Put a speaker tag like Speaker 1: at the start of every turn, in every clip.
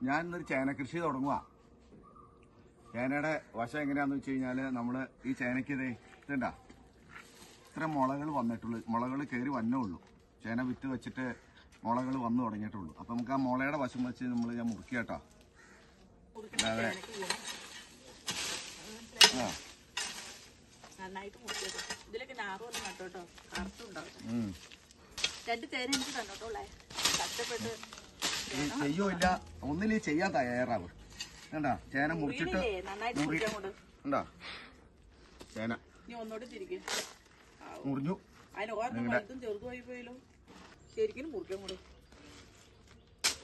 Speaker 1: ഞാൻ ഇന്നൊരു ചേന കൃഷി തുടങ്ങുക. ചേനയുടെ വശം എങ്ങനെയാന്ന് വെച്ച് കഴിഞ്ഞാല് നമ്മള് ഈ ചേനയ്ക്ക് ഇതുണ്ടാ ഇത്ര മുളകൾ വന്നിട്ടുള്ളൂ. മുളകൾ കയറി വന്നേ ഉള്ളൂ. ചേന വിത്ത് വെച്ചിട്ട് മുളകൾ വന്നു തുടങ്ങിയിട്ടുള്ളൂ. അപ്പൊ നമുക്ക് ആ മുളയുടെ വശം വെച്ച് ഞാൻ മുറിക്കാട്ടോ. അതെ ചെയ്യൂല്ല, ഒന്നിലും ചെയ്യാൻ തയ്യാറാവ്. കണ്ടാ ചേന മുറിച്ചിട്ട് ഉണ്ടാ ചേന മുറിഞ്ഞു.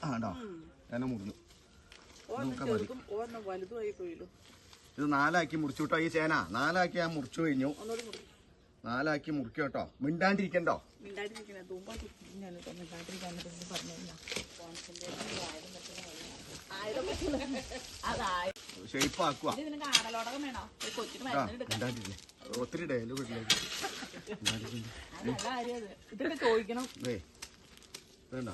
Speaker 1: ആണ്ടോ ചേന മുറിഞ്ഞു. ഇത് 4 ആക്കി മുറിച്ചു കേട്ടോ. ഈ ചേന 4 ആക്കി ഞാൻ മുറിച്ചു കഴിഞ്ഞു. 4 ആക്കി മുറിക്കും കേട്ടോ. മിണ്ടാണ്ടിരിക്കണ്ടോ? ഷേപ്പാക്കുക. ഒത്തിരി ഡയലോഗ് വേണ്ട.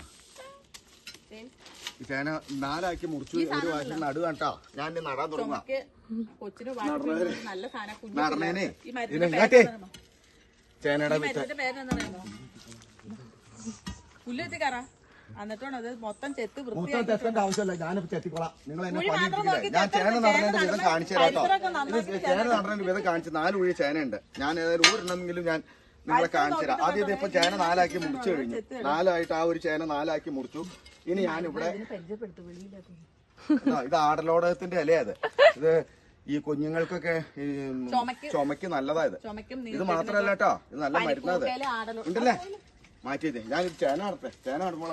Speaker 1: ഈ ചേന 4 ആക്കി മുറിച്ചു. ഒരു വശം നടുക കേട്ടോ. ഞാൻ നടാൻ തുടങ്ങാം. നടണേനെ ഇതിനെങ്ങാട്ടേ ചേനയുടെ മൊത്തം ചെത്തേണ്ട ആവശ്യമല്ല. ഞാനിപ്പോ ചെത്തിക്കോളാം. നിങ്ങൾ എന്നെ പണിയെടുക്കില്ല. ഞാൻ ചേന നടന്നതിന്റെ വിധം കാണിച്ചു തരാം കേട്ടോ. ചേന നടന്നതിന്റെ വിധം കാണിച്ച് 4 ഉഴി ചേനയുണ്ട്. ഞാൻ ഏതായാലും ഊരെണ്ണമെങ്കിലും ഞാൻ നിങ്ങളെ കാണിച്ചു തരാം. ആദ്യം ഇപ്പൊ ചേന 4 ആക്കി മുറിച്ചു കഴിഞ്ഞു. 4 ആയിട്ട് ആ ഒരു ചേന 4 ആക്കി മുറിച്ചു. ഇനി ഞാനിവിടെ ഇത് ആടലോടകത്തിന്റെ ഇലയത്. ഇത് ഈ കുഞ്ഞുങ്ങൾക്കൊക്കെ ചുമക്ക് നല്ലതായത്. ഇത് മാത്രല്ല കേട്ടോ, ഇത് നല്ല മരുന്നത് ഉണ്ടല്ലേ. മാറ്റിയതേ ഞാൻ ചേന നടത്തേ. ചേന നടുമ്പോൾ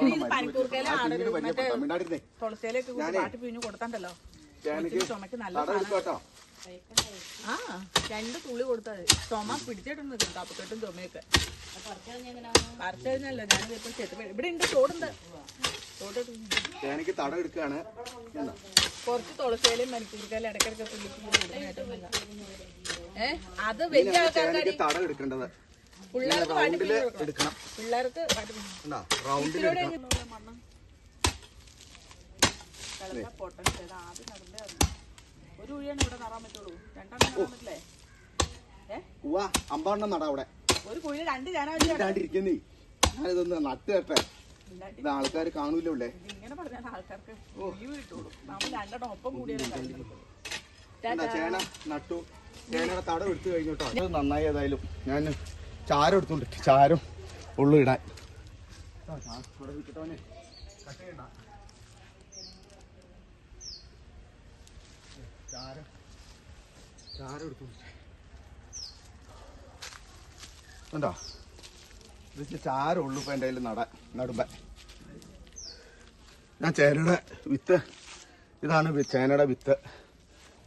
Speaker 1: തമിഴ്നാട്ടിൽ കേട്ടോ.
Speaker 2: 2 തുള്ളി കൊടുത്താൽ ചുമ പിടിച്ചിട്ടുണ്ട്. കപ്പക്കെട്ടും ചുമയൊക്കെ പറിച്ചു കഴിഞ്ഞല്ലോ. ഞാനിപ്പോ ഇവിടെ ഉണ്ട്, തോടുണ്ട്.
Speaker 1: ചേനക്ക് തടം എടുക്കാണ്.
Speaker 2: കുറച്ച് തുളസിയിലും മണിക്കൂർക്കാലും ഇടയ്ക്കിടയ്ക്ക് പുള്ളിക്ക് അത് വലിയ ആൾക്കാർക്ക് തടം എടുക്കേണ്ടത്. പിള്ളേർക്ക്
Speaker 1: എടുക്കണം.
Speaker 2: പിള്ളേർക്ക് മണ്ണ് പൊട്ടൻ ആദ്യം നടന്നേ. ഒരു കുഴിയാണ് ഇവിടെ നടാൻ പറ്റുള്ളൂ. 2 എണ്ണം നടാൻ പറ്റില്ലേ?
Speaker 1: 50 നടാ അവിടെ.
Speaker 2: ഒരു കുഴി 2 ചേന
Speaker 1: ഞാനിതൊന്ന് നട്ട് കേട്ടെ. ഇത് ആൾക്കാർ കാണൂല്ലേ.
Speaker 2: ഇങ്ങനെ പറഞ്ഞാൽ ആൾക്കാർക്ക് കിട്ടുള്ളൂ. നമ്മൾ 2 എണ്ണം ഒപ്പം കൂടിയാലും
Speaker 1: ചേന നട്ടു. ചേനയുടെ തടം എടുത്തു കഴിഞ്ഞു കേട്ടോ. അത് നന്നായി. ഏതായാലും ഞാൻ ചാരം എടുത്തോണ്ട് ചാരം ഉള്ളു ഇടാൻ. ചാരം എടുത്തോണ്ട് ഉണ്ടോ? ഇത് ചാരം ഉള്ളു. ഇപ്പൊ എൻ്റെ കയ്യിൽ നടുമ്പ ഞാൻ ചേനയുടെ വിത്ത്. ഇതാണ് ചേനയുടെ വിത്ത്.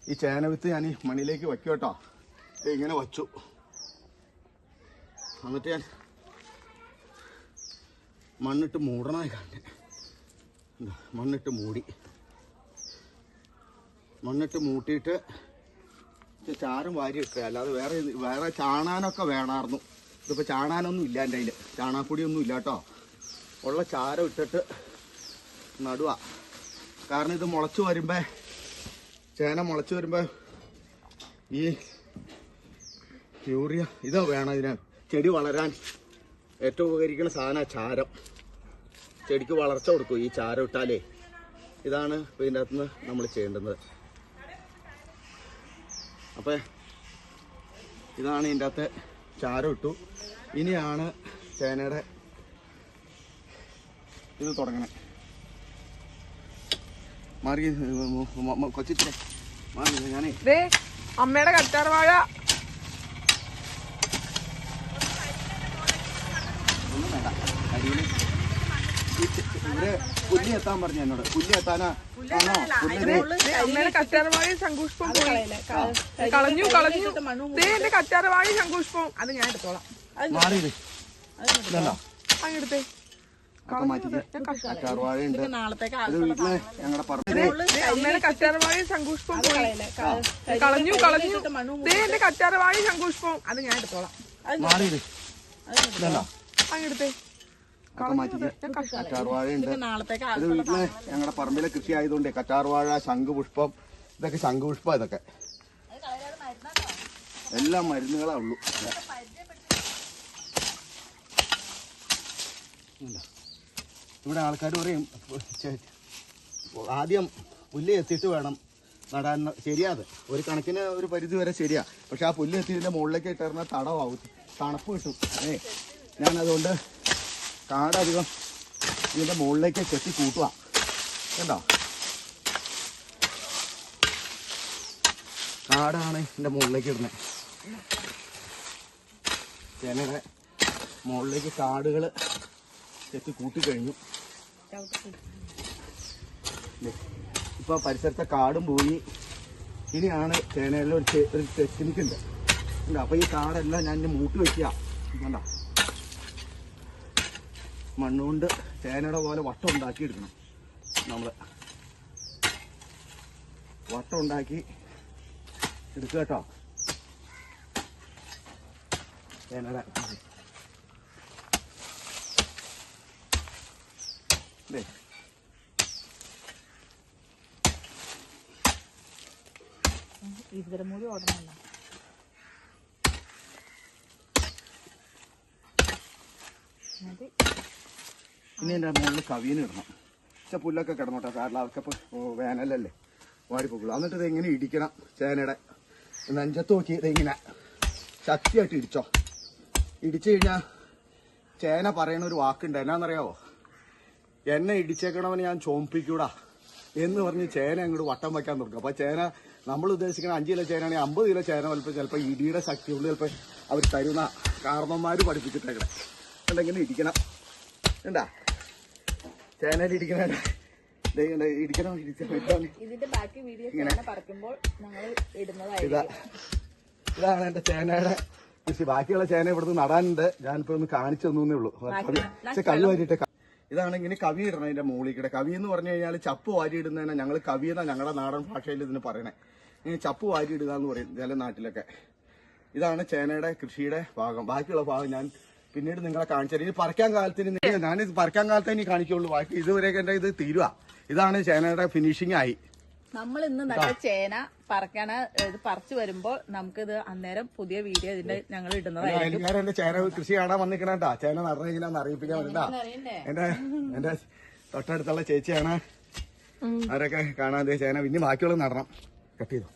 Speaker 1: ഈ ചേന വിത്ത് ഞാൻ ഈ മണ്ണിലേക്ക് വയ്ക്കും കേട്ടോ. ഇങ്ങനെ വച്ചു. എന്നിട്ട് ഞാൻ മണ്ണിട്ട് മൂടണമായി കാണേ. മണ്ണിട്ട് മൂടി. മണ്ണിട്ട് മൂട്ടിയിട്ട് ചാരം വാരി ഇട്ടേ. അല്ലാതെ വേറെ ചാണാനൊക്കെ വേണമായിരുന്നു. ഇതിപ്പോൾ ചാണാനൊന്നും ഇല്ല എൻ്റെ കയ്യിൽ. ചാണാപ്പൊടിയൊന്നും ഇല്ല കേട്ടോ. ഉള്ള ചാരം ഇട്ടിട്ട് നടുക. കാരണം ഇത് മുളച്ച് വരുമ്പോൾ, ചേന മുളച്ച് വരുമ്പോൾ ഈ യൂറിയ ഇത് വേണം. ഇതിന് ചെടി വളരാൻ ഏറ്റവും ഉപകരിക്കുന്ന സാധനമാണ് ചാരം. ചെടിക്ക് വളർച്ച കൊടുക്കും ഈ ചാരം ഇട്ടാലേ. ഇതാണ് ഇതിൻ്റെ അകത്തുനിന്ന് നമ്മൾ ചെയ്യേണ്ടുന്നത്. അപ്പം ഇതാണ് ഇതിൻ്റെ അകത്ത് ചാരം ഇട്ടു. ഇനിയാണ് ചേനയുടെ ഇത് തുടങ്ങണേ. മാറി കൊച്ചിട്ടേ മാറി. ഞാനേ
Speaker 3: അമ്മയുടെ കറ്റാർ വാഴ
Speaker 1: ഒന്നും വേണ്ട. അടിയിൽ ഇവിടെ പുല്ലി എത്താൻ പറഞ്ഞു എന്നോട്. പുല്ലി എത്താനാ
Speaker 3: അമ്മയുടെ കറ്റാർവാഴയും ശംഖുഷ്പം കളഞ്ഞു. എന്റെ കറ്റാർവാഴയും ശംഖുഷ്പം അത് ഞാൻ എടുത്തോളാം.
Speaker 1: മാറിയത്
Speaker 3: അങ്ങെടുത്തേ. അമ്മയുടെ കറ്റാർവാഴയും ശംഖുഷ്പം കളഞ്ഞു. എന്റെ കറ്റാർവാഴയും ശംഖുഷ്പം അത് ഞാൻ എടുത്തോളാം.
Speaker 1: മാറിയത്
Speaker 3: അങ്ങെടുത്തേ.
Speaker 1: ഒക്കെ മാറ്റിക്ക്. കറ്റാർവാഴയുണ്ട്.
Speaker 2: നാളത്തേക്ക്
Speaker 1: ഇത് വീട്ടില് ഞങ്ങളുടെ പറമ്പിലെ കൃഷി ആയതുകൊണ്ട് കറ്റാർവാഴ, ശംഖുപുഷ്പം, ഇതൊക്കെ ശംഖുപുഷ്പം. ഇതൊക്കെ എല്ലാം മരുന്നുകളാ ഉള്ളൂ. ഇവിടെ ആൾക്കാർ പറയും ആദ്യം പുല്ല് എത്തിയിട്ട് വേണം നടാൻ. ശരിയാത് ഒരു കണക്കിന് ഒരു പരിധി വരെ ശരിയാ. പക്ഷെ ആ പുല്ല് എത്തിയതിൻ്റെ മുകളിലേക്ക് ഇട്ടിരുന്ന തടവാകും, തണുപ്പ് കിട്ടും. ഞാനതുകൊണ്ട് കാടധികം ഇതിൻ്റെ മുകളിലേക്ക് കെട്ടി കൂട്ടുക. കണ്ടോ, കാടാണ് ഇതിൻ്റെ മുകളിലേക്ക് ഇടുന്നത്. ചേനയുടെ മുകളിലേക്ക് കാടുകൾ കെട്ടി കൂട്ടിക്കഴിഞ്ഞു. ഇപ്പൊ പരിസരത്തെ കാടും പോയി. ഇനിയാണ് ചേനയിൽ ഒരു ടെക്നിക്ക് ഉണ്ട്. അപ്പൊ ഈ കാടെല്ലാം ഞാൻ മൂട്ടി വെക്കുക. കണ്ടോ, മണ്ണുകൊണ്ട് ചേനയുടെ പോലെ വട്ടം ഉണ്ടാക്കി എടുക്കണം. നമ്മള് വട്ടം ഉണ്ടാക്കി എടുക്കുക കേട്ടോ. ചേനയുടെ
Speaker 2: ഇതിലും കൂടി ഓടണമല്ലോ.
Speaker 1: ഇനി എൻ്റെ മുകളിൽ കവിയന് ഇടണം. പക്ഷെ പുല്ലൊക്കെ കിടന്നോട്ടെ, കാരണം അവർക്കിപ്പോൾ വേനലല്ലേ വാടിപ്പോക്കുള്ളൂ. എന്നിട്ട് ഇതെങ്ങനെ ഇടിക്കണം. ചേനയുടെ നെഞ്ചത്ത് നോക്കി ഇതെങ്ങനെ ശക്തിയായിട്ട് ഇടിച്ചോ. ഇടിച്ചു കഴിഞ്ഞാൽ ചേന പറയണ ഒരു വാക്കുണ്ട്, എന്നാന്നറിയാവോ? എന്നെ ഇടിച്ചേക്കണവന് ഞാൻ ചോമ്പിക്കൂടാ എന്ന് പറഞ്ഞ് ചേന അങ്ങോട്ട് വട്ടം വയ്ക്കാൻ തുടങ്ങും. അപ്പോൾ ചേന നമ്മൾ ഉദ്ദേശിക്കുന്ന 5 കിലോ ചേനയാണെങ്കിൽ 50 കിലോ ചേന ചിലപ്പോൾ ഇടിയുടെ ശക്തി കൊണ്ട് ചിലപ്പോൾ അവർ തരുന്ന കാരണന്മാർ പഠിപ്പിച്ചിട്ടേക്കണം. എന്തെങ്കിലും ഇടിക്കണം. എന്താ ചേനയിൽ ഇടിക്കണ ഇടിക്കണം.
Speaker 2: ഇതിന്റെ ബാക്കി വീഡിയോ പറക്കുമ്പോൾ ഞങ്ങൾ
Speaker 1: ഇതാണ് എന്റെ ചേനയുടെ കൃഷി. ബാക്കിയുള്ള ചേന ഇവിടുന്ന് നടാനുണ്ട്. ഞാനിപ്പോ ഒന്ന് കാണിച്ചു തന്നേ ഉള്ളൂ. പക്ഷെ കവി വാരിയിട്ട് ഇതാണ് ഇങ്ങനെ കവി ഇടണം. ഇതിന്റെ മുകളിൽ കവി എന്ന് പറഞ്ഞു കഴിഞ്ഞാൽ ചപ്പ് വാരി ഇടുന്നതിനെ ഞങ്ങൾ കവി എന്നാ ഞങ്ങളുടെ നാടൻ ഭാഷയിൽ ഇതിന് പറയണേ. ഇങ്ങനെ ചപ്പ് വാരി ഇടുക എന്ന് പറയും ചില നാട്ടിലൊക്കെ. ഇതാണ് ചേനയുടെ കൃഷിയുടെ ഭാഗം. ബാക്കിയുള്ള ഭാഗം ഞാൻ പിന്നീട് നിങ്ങളെ കാണിച്ചാൽ ഇനി പറിക്കാൻ കാലത്തിന് ഞാനിത് പറിക്കാൻ കാലത്തെ ഇനി കാണിക്കുള്ളൂ. ബാക്കി ഇതുവരെയൊക്കെ എന്റെ ഇത് തീരുക. ഇതാണ് ചേനയുടെ ഫിനിഷിംഗ് ആയി.
Speaker 2: നമ്മൾ ഇന്ന് നല്ല ചേന പറക്കണ ഇത് പറിച്ചു വരുമ്പോൾ നമുക്കിത് അന്നേരം പുതിയ വീഡിയോ ഇതിന്റെ ഞങ്ങൾ ഇടുന്നതായിരിക്കും.
Speaker 1: അയൽക്കാരൻ എന്റെ ചേന കൃഷി കാണാൻ വന്നിക്കണേട്ടാ. ചേന നടന്നെങ്കിലാന്ന് അറിയിപ്പിക്കാൻ വേണ്ടിട്ടാ. എന്റെ തൊട്ടടുത്തുള്ള ചേച്ചിയാണ്. അവരൊക്കെ കാണാതെ ചേന പിന്നെ ബാക്കിയുള്ള നടണം. കട്ട് ചെയ്തു.